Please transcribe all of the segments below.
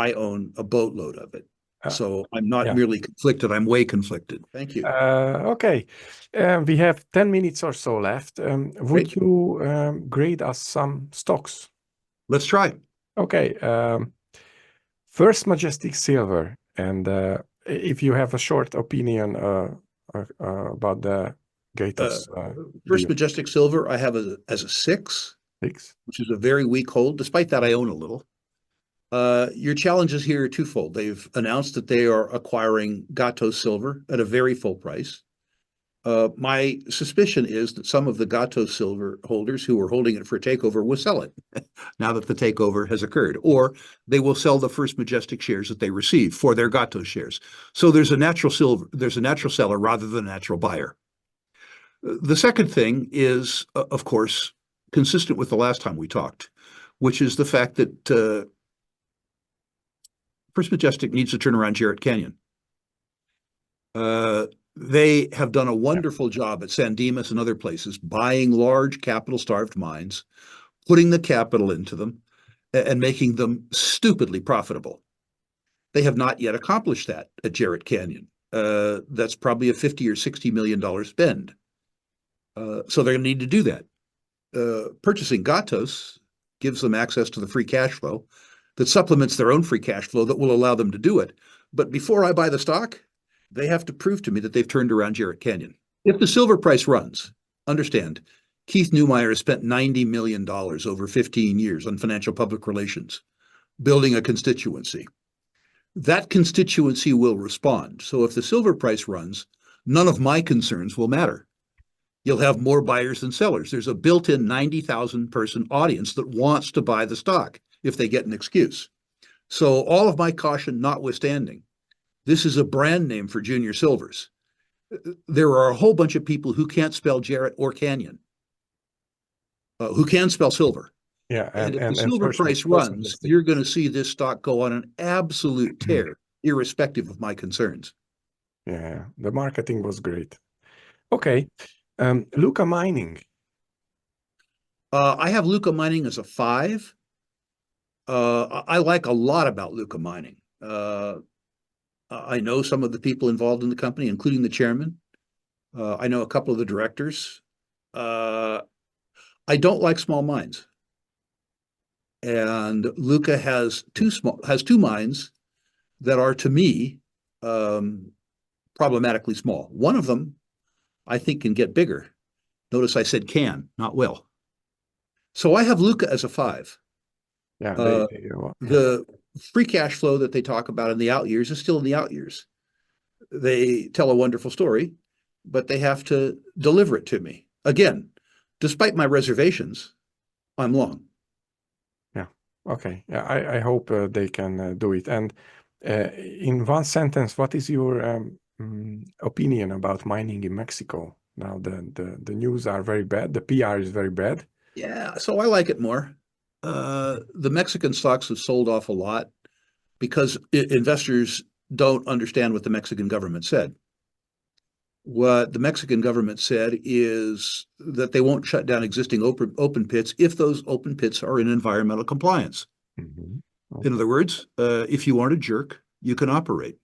I own a boatload of it. Uh, So I'm not yeah. merely conflicted, I'm way conflicted. Thank you. Okay. We have 10 minutes or so left. Would Great. you grade us some stocks? Let's try. Okay. First, Majestic Silver. And if you have a short opinion about the Uh, Gatos First deal. Majestic Silver, I have as a 6, Six. which is a very weak hold. Despite that, I own a little. Your challenges here are twofold. They've announced that they are acquiring Gatos Silver at a very full price. My suspicion is that some of the Gatos Silver holders who were holding it for a takeover will sell it now that the takeover has occurred, or they will sell the First Majestic shares that they receive for their Gatos shares. So there's a natural seller rather than a natural buyer. The second thing is, of course, consistent with the last time we talked, which is the fact that First Majestic needs to turn around Jarrett Canyon. They have done a wonderful job at San Dimas and other places, buying large capital-starved mines, putting the capital into them, and making them stupidly profitable. They have not yet accomplished that at Jarrett Canyon. That's probably a $50 or $60 million spend. So they're going to need to do that. Purchasing Gatos gives them access to the free cash flow that supplements their own free cash flow that will allow them to do it. But before I buy the stock, they have to prove to me that they've turned around Jarrett Canyon. If the silver price runs, understand, Keith Neumeyer has spent $90 million over 15 years on financial public relations, building a constituency. That constituency will respond. So if the silver price runs, none of my concerns will matter. You'll have more buyers than sellers. There's a built-in 90,000 person audience that wants to buy the stock if they get an excuse. So all of my caution notwithstanding, this is a brand name for junior silvers. There are a whole bunch of people who can't spell Jarrett or Canyon, who can spell silver. Yeah, And if the and silver price runs, Majestic. you're going to see this stock go on an absolute tear, irrespective of my concerns. Yeah, the marketing was great. Okay. LUCA Mining. I have LUCA Mining as a 5. I like a lot about LUCA Mining. I know some of the people involved in the company, including the chairman. I know a couple of the directors. I don't like small mines. And LUCA has two mines that are, to me, problematically small. One of them, I think, can get bigger. Notice I said can, not will. So I have LUCA as a 5. Yeah, The free cash flow that they talk about in the out years is still in the out years. They tell a wonderful story, but they have to deliver it to me. Again, despite my reservations, I'm long. Yeah. Okay. Yeah, I hope they can do it. And in one sentence, what is your opinion about mining in Mexico? Now the news are very bad. The PR is very bad. Yeah, so I like it more. The Mexican stocks have sold off a lot because investors don't understand what the Mexican government said. What the Mexican government said is that they won't shut down existing open pits if those open pits are in environmental compliance. Okay. In other words, if you aren't a jerk, you can operate.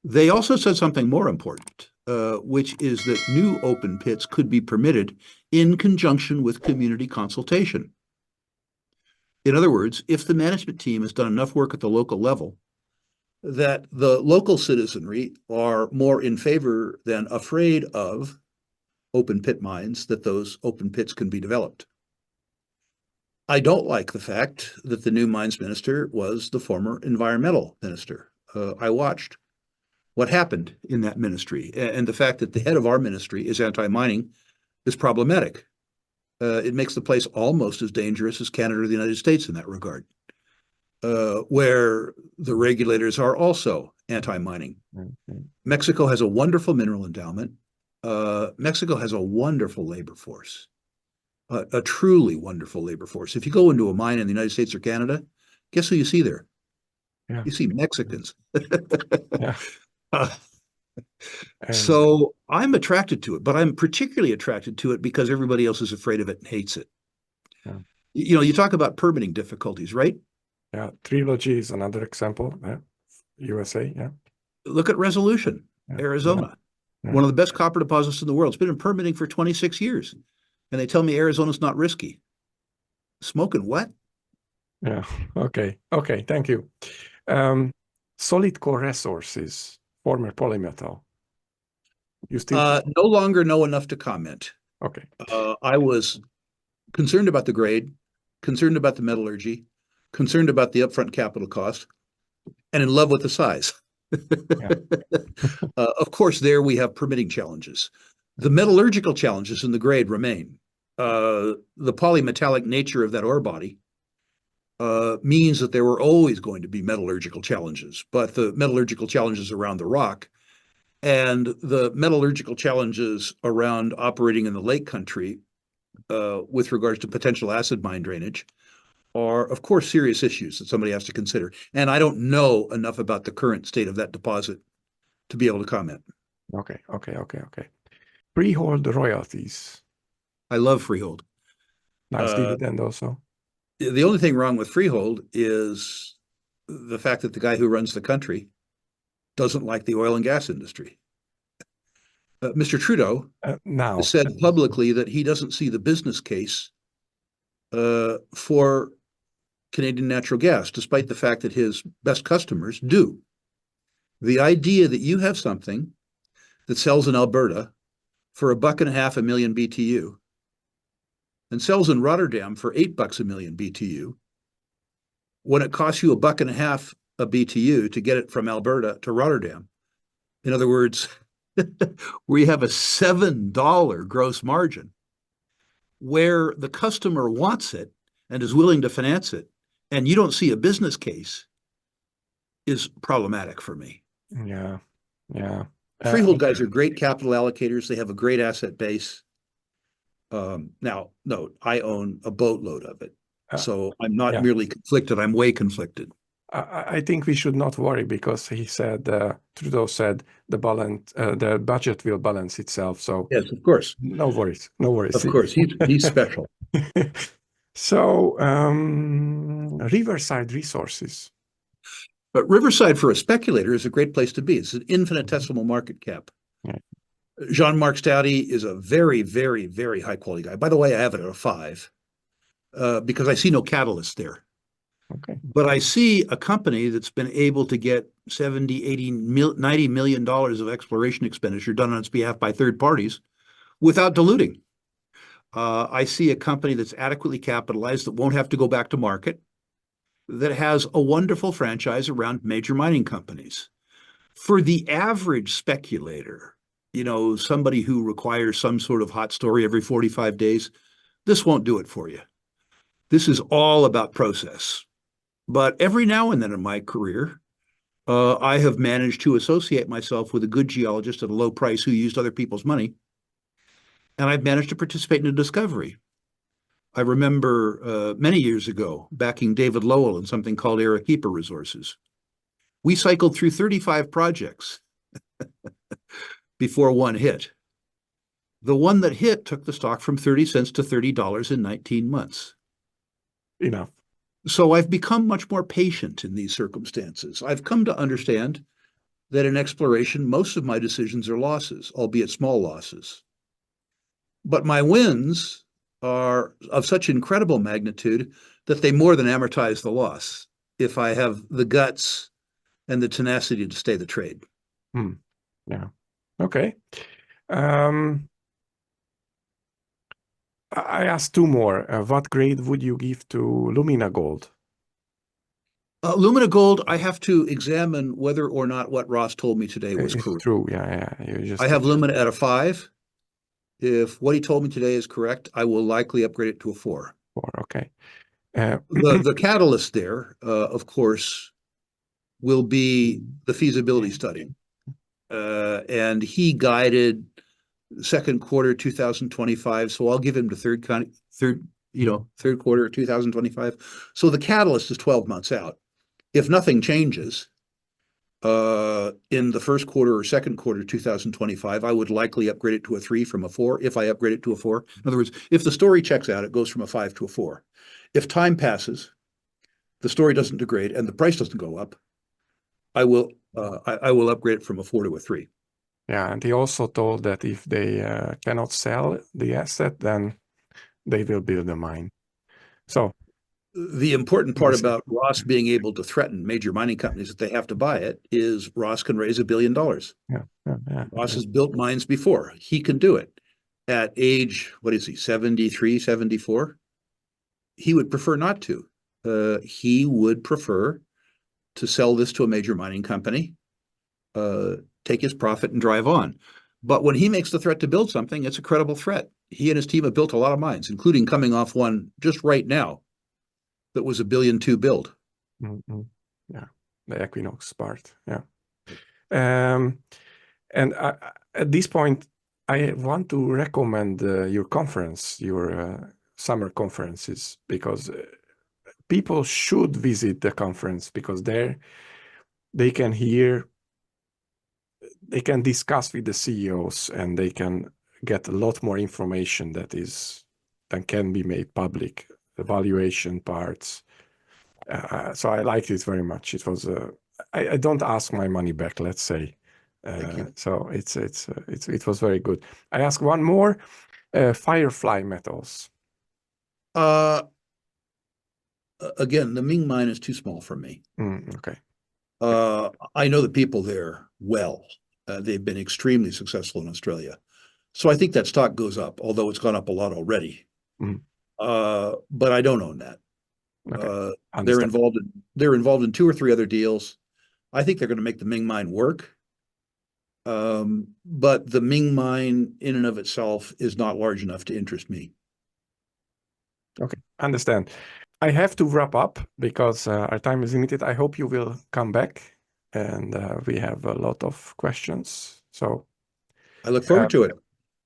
They also said something more important, which is that new open pits could be permitted in conjunction with community consultation. In other words, if the management team has done enough work at the local level that the local citizenry are more in favor than afraid of open pit mines, that those open pits can be developed. I don't like the fact that the new mines minister was the former environmental minister. I watched what happened in that ministry, and the fact that the head of our ministry is anti-mining is problematic. It makes the place almost as dangerous as Canada or the United States in that regard, where the regulators are also anti-mining. Okay. Mexico has a wonderful mineral endowment. Mexico has a wonderful labor force, a truly wonderful labor force. If you go into a mine in the United States or Canada, guess who you see there? Yeah. You see Mexicans. Yeah. So I'm attracted to it, but I'm particularly attracted to it because everybody else is afraid of it and hates it. Yeah. You know, you talk about permitting difficulties, right? Yeah. Trilogy is another example. Yeah. USA. Yeah. Look at Resolution, Yeah. Arizona, Yeah. one of the best copper deposits in the world. It's been in permitting for 26 years. And they tell me Arizona's not risky. Smoking what? Yeah. Okay. Okay. Thank you. Solidcore Resources, former Polymetal. You still? No longer know enough to comment. Okay. I was concerned about the grade, concerned about the metallurgy, concerned about the upfront capital cost, and in love with the size. Yeah. Of course, there we have permitting challenges. The metallurgical challenges in the grade remain. The polymetallic nature of that ore body means that there were always going to be metallurgical challenges, but the metallurgical challenges around the rock and the metallurgical challenges around operating in the lake country with regards to potential acid mine drainage are, of course, serious issues that somebody has to consider. And I don't know enough about the current state of that deposit to be able to comment. Okay. Freehold Royalties. I love Freehold. Nice dividend also. The only thing wrong with Freehold is the fact that the guy who runs the country doesn't like the oil and gas industry. Mr. Trudeau Now said publicly that he doesn't see the business case for Canadian natural gas, despite the fact that his best customers do. The idea that you have something that sells in Alberta for $1.50 a million BTU and sells in Rotterdam for $8 a million BTU, when it costs you $1.50 a BTU to get it from Alberta to Rotterdam. In other words, we have a $7 gross margin where the customer wants it and is willing to finance it, and you don't see a business case, is problematic for me. Yeah. Freehold guys are great capital allocators. They have a great asset base. Now, note, I own a boatload of it. So I'm not merely conflicted, I'm way conflicted. I think we should not worry because he said, Trudeau said the budget will balance itself. So yes, of course. No worries. Of course, he's special. So Riverside Resources. But Riverside for a speculator is a great place to be. It's an infinitesimal market cap. Yeah. Jean-Marc Stoudy is a very, very, very high quality guy. By the way, I have it at a 5 because I see no catalyst there. Okay. But I see a company that's been able to get 70, 80, $90 million of exploration expenditure done on its behalf by third parties without diluting. I see a company that's adequately capitalized that won't have to go back to market, that has a wonderful franchise around major mining companies. For the average speculator, somebody who requires some sort of hot story every 45 days, this won't do it for you. This is all about process. But every now and then in my career, I have managed to associate myself with a good geologist at a low price who used other people's money, and I've managed to participate in a discovery. I remember many years ago backing David Lowell in something called Arequipa Resources. We cycled through 35 projects before one hit. The one that hit took the stock from 30 cents to $30 in 19 months. Enough. So I've become much more patient in these circumstances. I've come to understand that in exploration, most of my decisions are losses, albeit small losses. But my wins are of such incredible magnitude that they more than amortize the loss if I have the guts and the tenacity to stay the trade. Yeah. Okay. I asked two more. What grade would you give to Lumina Gold? Lumina Gold, I have to examine whether or not what Ross told me today was correct. True. Yeah. I have Lumina at a 5. If what he told me today is correct, I will likely upgrade it to a 4. 4, okay. The catalyst there, of course, will be the feasibility study. And he guided second quarter 2025, so I'll give him the third quarter 2025. So the catalyst is 12 months out. If nothing changes in the first quarter or second quarter 2025, I would likely upgrade it to a 3 from a 4 if I upgrade it to a 4. In other words, if the story checks out, it goes from a 5 to a 4. If time passes the story doesn't degrade and the price doesn't go up, I will upgrade it from a 4 to a 3. Yeah, and he also told that if they cannot sell the asset, then they will build a mine. So the important part about Ross being able to threaten major mining companies that they have to buy it is Ross can raise $1 billion. Ross has built mines before. He can do it. At age, what is he, 73, 74? He would prefer not to. He would prefer to sell this to a major mining company, take his profit and drive on. But when he makes the threat to build something, it's a credible threat. He and his team have built a lot of mines, including coming off one just right now that was $1.2 billion build. Yeah, the Equinox part. Yeah. And at this point, I want to recommend your conference, your summer conferences, because people should visit the conference because there they can hear, they can discuss with the CEOs, and they can get a lot more information that can be made public, the valuation parts. So I liked it very much. It was I don't ask my money back, let's say. So it was very good. I ask one more, FireFly Metals. Again, the Ming mine is too small for me. Okay. I know the people there well. They've been extremely successful in Australia. So I think that stock goes up, although it's gone up a lot already. But I don't own that. Okay. They're involved in 2 or 3 other deals. I think they're going to make the Ming mine work. But the Ming mine in and of itself is not large enough to interest me. Okay, understand. I have to wrap up because our time is limited. I hope you will come back, and we have a lot of questions. So I look forward to it.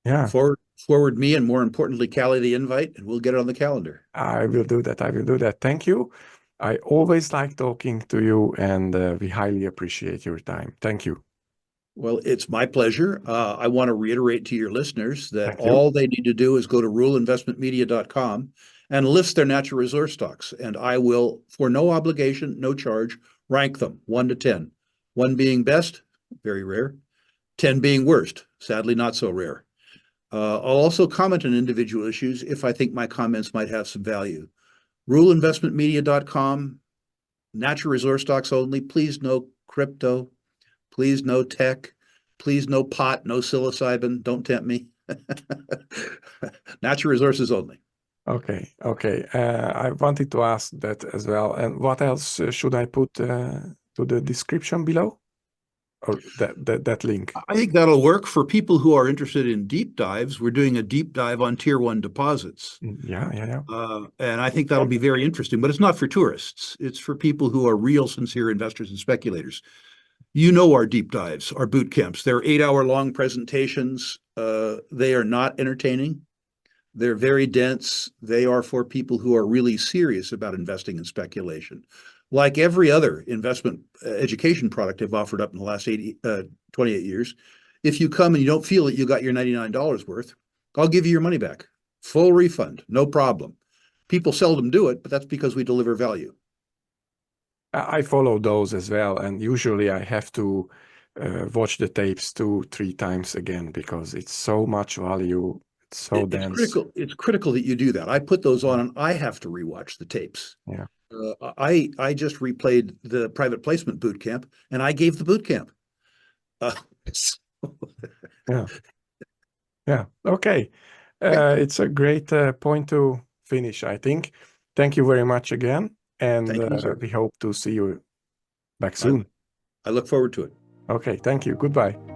Yeah. Forward me, and more importantly, Callie the invite, and we'll get it on the calendar. I will do that. I will do that. Thank you. I always like talking to you, and we highly appreciate your time. Thank you. Well, it's my pleasure. I want to reiterate to your listeners that all they need to do is go to ruleinvestmentmedia.com and list their natural resource stocks. And I will, for no obligation, no charge, rank them 1 to 10. 1 being best, very rare. 10 being worst, sadly not so rare. I'll also comment on individual issues if I think my comments might have some value. Ruleinvestmentmedia.com, natural resource stocks only. Please no crypto. Please no tech. Please no pot, no psilocybin. Don't tempt me. Natural resources only. Okay. I wanted to ask that as well. And what else should I put to the description below? Or that link? I think that'll work for people who are interested in deep dives. We're doing a deep dive on tier 1 deposits. Yeah. And I think that'll be very interesting, but it's not for tourists. It's for people who are real, sincere investors and speculators. You know our deep dives, our boot camps. They're 8-hour-long presentations. They are not entertaining. They're very dense. They are for people who are really serious about investing in speculation. Like every other investment education product I've offered up in the last 28 years, if you come and you don't feel that you got your $99 worth, I'll give you your money back. Full refund, no problem. People seldom do it, but that's because we deliver value. I follow those as well, and usually I have to watch the tapes 2-3 times again because it's so much value. It's so dense. It's critical that you do that. I put those on, and I have to rewatch the tapes. Yeah. I just replayed the private placement boot camp, and I gave the boot camp. Yeah. Okay. It's a great point to finish, I think. Thank you very much again. And we hope to see you back soon. I look forward to it. Okay, thank you. Goodbye.